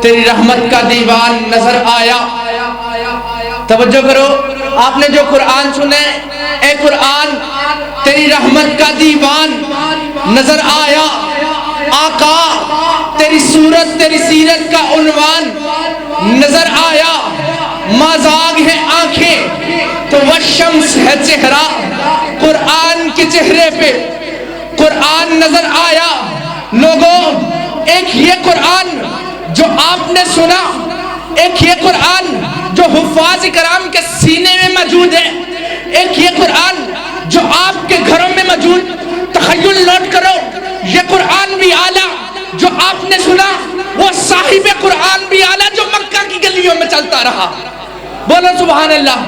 تیری رحمت کا دیوان نظر آیا. توجہ کرو، آپ نے جو قرآن سنے، اے قرآن تیری رحمت کا دیوان نظر آیا. آقا تیری صورت تیری سیرت کا عنوان نظر آیا. مازاگ ہے آنکھیں تو والشمس ہے چہرہ، قرآن کے چہرے پہ قرآن نظر آیا. لوگوں، ایک یہ قرآن جو آپ نے سنا، ایک یہ قرآن جو حفاظ کرام کے سینے میں موجود ہے، ایک یہ قرآن جو آپ کے گھروں میں موجود. تخیل نوٹ کرو، یہ قرآن بھی اعلیٰ جو آپ نے سنا، وہ صاحب قرآن بھی اعلیٰ جو مکہ کی گلیوں میں چلتا رہا. بولو سبحان اللہ.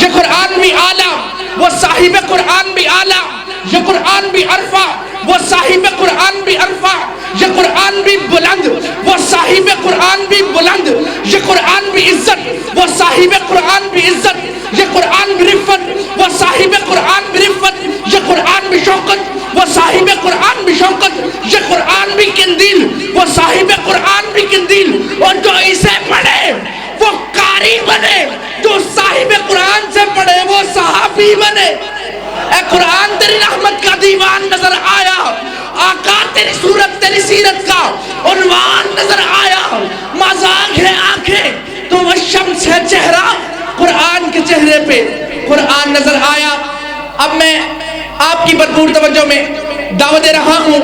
یہ قرآن بھی اعلیٰ، وہ صاحب قرآن بھی اعلیٰ. یہ قرآن بھی عرفہ، وہ صاحب قرآن بھی عرفہ. یہ قرآن بھی بلند، وہ صاحب قرآن بھی بلند. یہ قرآن بھی عزت، وہ صاحب قرآن بھی عزت. یہ قرآن بھی رفت، وہ صاحب قرآن بھی رفت. یہ قرآن بھی شوقت، وہ صاحب قرآن بھی شوقت. یہ قرآن بھی قندیل، وہ صاحب قرآن بھی قندیل. اور جو اسے پڑھے وہ قاری بنے، جو صاحب قرآن سے پڑھے وہ صحابی بنے. اے قرآن تیری رحمت کا دیوان نظر آیا. آقا تیری صورت تیری سیرت کا عنوان نظر آیا. مازاگ ہے آنکھیں تو والشمس ہے چہرہ، قرآن کے چہرے پہ قرآن نظر آیا. اب میں آپ کی بھرپور توجہ میں دعوت دے رہا ہوں.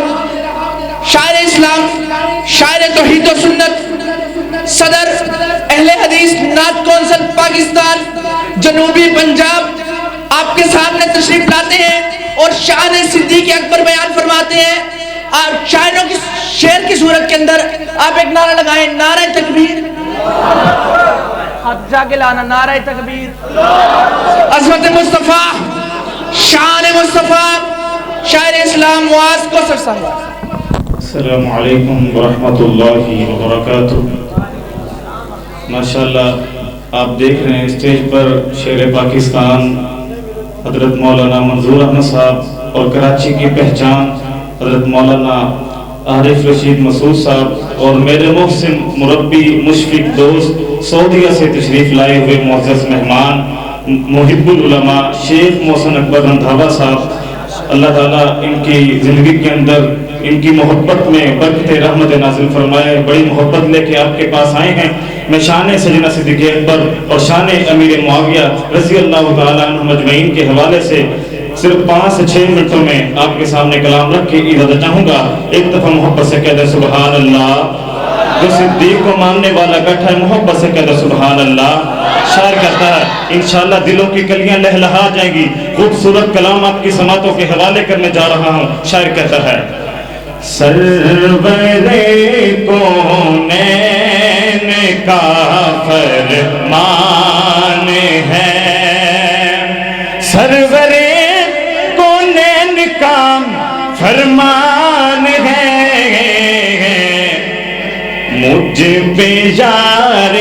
شاعر اسلام، شاعر توحید و سنت، صدر اہل حدیث نعت کونسل پاکستان جنوبی پنجاب آپ کے سامنے تشریف لاتے ہیں اور شان صدیق اکبر بیان فرماتے ہیں. آپ شاعروں کی شعر کی صورت کے اندر آپ ایک نعرہ لگائیں، نعرہ تکبیر. ہاتھ جا کے لانا، نعرہ تکبیر. عظمت مصطفیٰ، شان مصطفیٰ، شاعر اسلام معاذ کوثر صاحب. السلام علیکم ورحمۃ اللہ وبرکاتہ. ماشاءاللہ آپ دیکھ رہے ہیں اسٹیج پر شیر پاکستان حضرت مولانا منظور احمد صاحب اور کراچی کی پہچان حضرت مولانا عارف رشید مسعود صاحب اور میرے محسن مربی مشفق دوست سعودیہ سے تشریف لائے ہوئے معزز مہمان محب العلماء شیخ محسن اکبر رندھاوا صاحب. اللہ تعالیٰ ان کی زندگی کے اندر ان کی محبت میں برکت رحمت نازل فرمائے. بڑی محبت لے کے آپ کے پاس آئے ہیں. میں شان سیدنا صدیق اکبر اور شان امیر معاویہ رضی اللہ تعالیٰ عنہ مجمعین کے حوالے سے صرف 5 سے 6 منٹوں میں آپ کے سامنے کلام رکھ کے اجازت چاہوں گا. ایک دفعہ محبت سے کہہ دیں سبحان اللہ. جو صدیق کو ماننے والا بیٹھا ہے محبت سے کہہ دیں سبحان اللہ. شاعر کہتا ہے انشاءاللہ دلوں کی کلیاں لہلہا جائیں گی. خوبصورت کلام آپ کی سماعتوں کے حوالے کرنے جا رہا ہوں. شاعر کہتا ہے سرور کونین کا فرمان ہے، سرور کونین کا فرمان ہے، مجھ پہ یار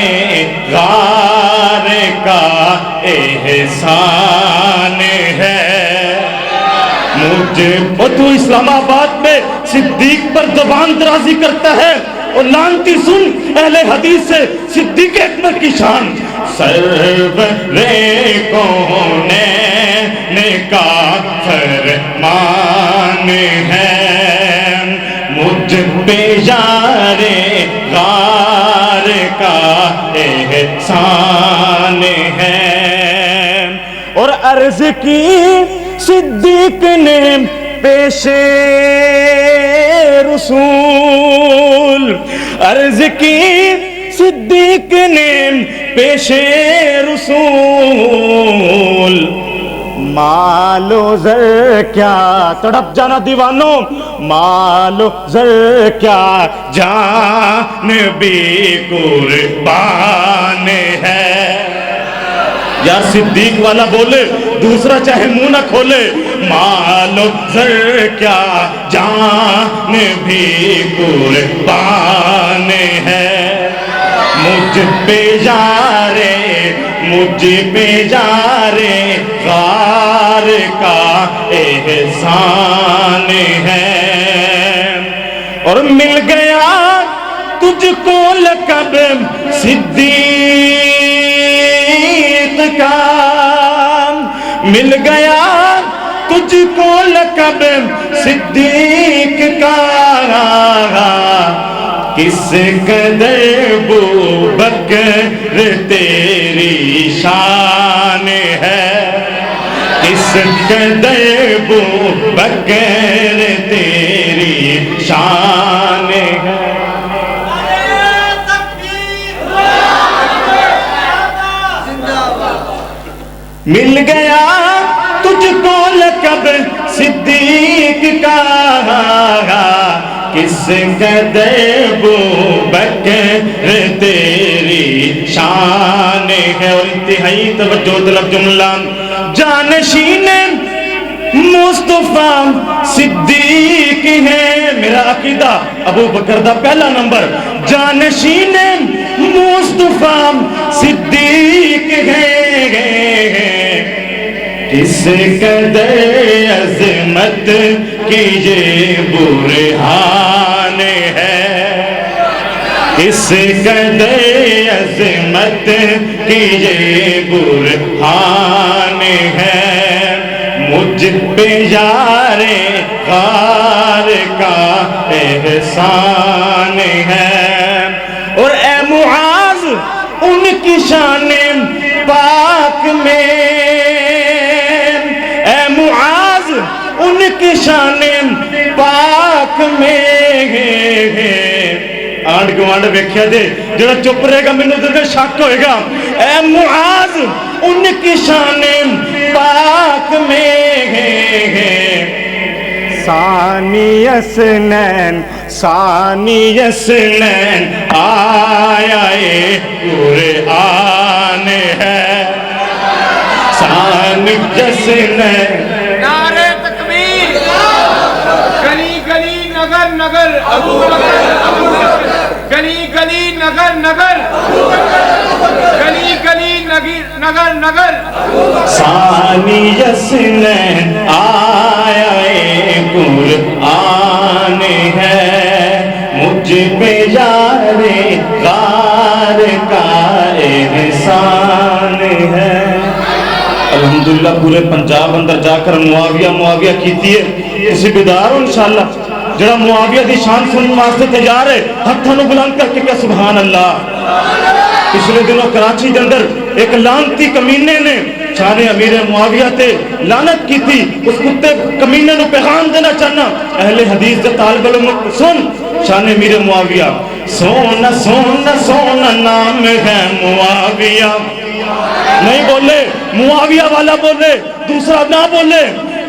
غار کا احسان ہے. اور تو اسلام آباد میں صدیق پر زبان درازی کرتا ہے اور لانتی سن اہل حدیث سے صدیق اکبر کی شان. سرور کونین کا فرمان ہے، مجھ پہ یار غار کا احسان ہے. اور عرض کی صدیق نے پیش رسول، عرض کی صدیق نے پیش رسول، مال و زر کیا تڑپ جانا دیوانوں، مال و زر کیا جان بھی قربان ہے. یا صدیق والا بولے دوسرا چاہے منہ نہ کھولے، مال و زر کیا جان بھی قربان ہے. مجھ پہ یارے مجھ پہ یارے غار کا احسان ہے. اور مل گیا تجھ کو لقب صدیق کا، مل گیا تجھ کو لقب صدیق کا، کس قدر ابوبکر تیری شان ہے، کس قدر ابوبکر تیری شان ہے۔ مل گیا تجھ کو لقب صدیق کا، کس قدر ابوبکر تیری شان ہے۔ اور انتہائی توجہ طلب جملہ، جانشین مصطفیٰ صدیق ہے، میرا عقیدہ ابو بکر دا پہلا نمبر، جانشین مصطفیٰ صدیق ہے، کس قدر عظمت کی یہ برہان ہے، کس قدر عظمت کی یہ برہان ہے، مجھ پہ یار غار کا احسان ہے۔ اور اے معاذ ان کی شان پاک میں، اے معاذ ان کی شان پاک میں، آنڈ گوانڈ ویکھیا دے جڑا چپ رہے گا مینوں تے شک ہوئے گا۔ اے معاذ ان کی شان پاک میں، ثانی اسنین ثانی اسنین آیا قرآن ہے، ثانی اسنین۔ نعرہ تکبیر، گلی گلی نگر نگر ابو بکر، گلی گلی نگر نگر، گلی گلی نگر نگر، ثانی اسنین آیا قرآن ہے، مجھ پہ یار غار کا احسان ہے۔ الحمدللہ پورے پنجاب اندر جا کر معاویہ کیتی ہے، اسی بیدار ہو انشاءاللہ جڑا معاویہ دی شان سنن واسطے تیار ہے، ہتھاں نوں بلند کر کے کہ سبحان اللہ۔ پچھلے دنوں کراچی دے اندر ایک لعنتی کمینے نے شان امیر معاویہ تے لعنت کی تھی، اس کتے کمینے نو پیغام دینا چاہنا اہل حدیث دے طالب علم سن شان امیر معاویہ، سونا سونا سونا نام ہے معاویہ، نہیں بولے معاویہ والا بولے، دوسرا نہ بولے،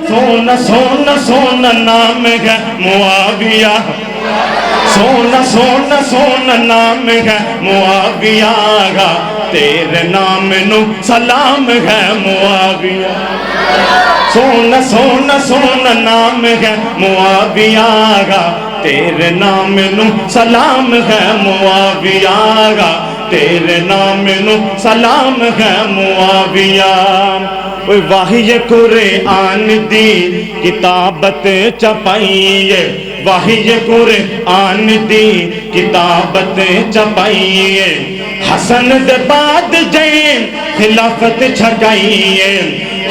سونا سونا سونا نام ہے معاویہ، سونا سونا سونا نام ہے معاویہ گا، تیرے نام نو سلام ہے معاویہ، سونا سونا سونا نام ہے معاویہ گا، تیرے نام نو سلام ہے معاویہ گا، تیرے نام نو سلام ہے معاویہ۔ وحی قرآن دی کتابت چھپائیے، وحی قرآن دی کتابت چھپائیے، حسن دے بعد جین خلافت چھکائیے،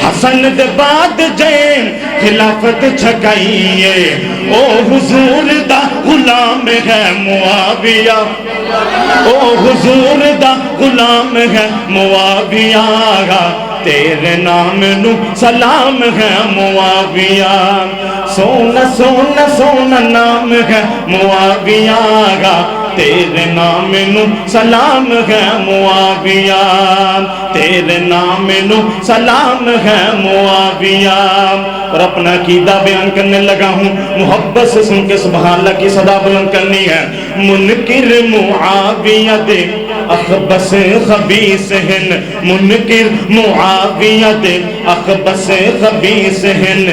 حسن دے بعد جین خلافت چھکائیے، او حضور دا غلام ہے معاویہ، او حضور دا غلام ہے معاویہ گا، تیرے نام نو سلام ہے معاویہ، سونا سونا سونا نام ہے معاویہ گا، تیرے نام نو سلام ہے معاویہ، تیرے نام نو سلام ہے معاویہ۔ اور اپنا عقیدہ بیان کرنے لگا ہوں، محبت سے سن کے سبحان اللہ کی صدا بلند کرنی ہے۔ منکر معاویہ دے اخبث خبیث ہن، منکر معاویہ دے اخبث خبیث ہن،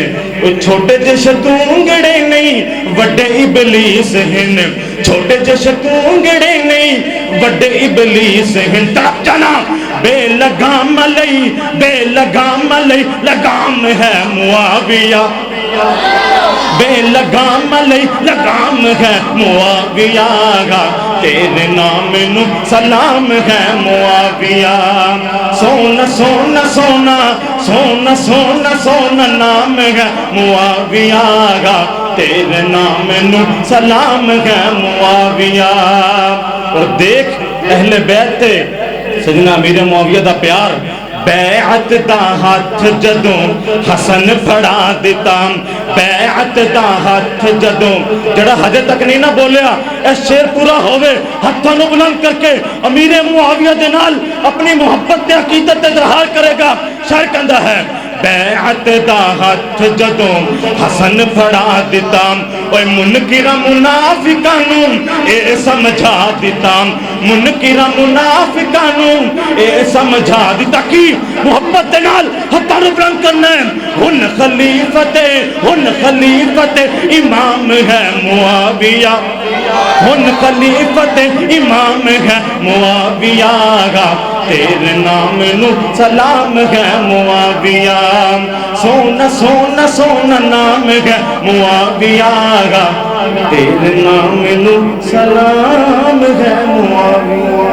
چھوٹے جے شتونگڑے نہیں وڈے ابلیس ہن، چھوٹے جے شتونگڑے نہیں وڈے ابلیس ہیں طرف جانا بے لگام علی لگام ہے معاویہ بے لگام علی لگام ہے معاویہ تیرے نام نو سلام ہے معاویہ سونا سونا سونا سونا سونا سونا نام ہے معاویہ تیرے نام نو سلام ہے معاویہ اور دیکھ اہل بیت سیدنا امیر معاویہ دا پیار بیعت دا ہاتھ جدوں حسن پھڑا دیتا بیعت دا ہاتھ جدوں جڑا حجے تک نہیں نہ بولیا اے شیر پورا ہوئے ہاتھوں نو بلند کر کے امیر معاویہ دے نال اپنی محبت تے عقیدت اظہار کرے گا شاعر کہندا ہے بیعت دا ہاتھ جدوں حسن پھڑا دیتا اوے منکر منافقانوں اے سمجھا دیتا منکر منافقانوں اے سمجھا دیتا کی محبت دے نال ہتھاں نو بلند کرنا ہن خلیفت امام ہے معاویہ ہن خلیفت امام ہے معاویہ تیرے نام نو سلام ہے معاویہ سونا سونا سونا نام ہے معاویہ تیرے نام نو سلام ہے معاویہ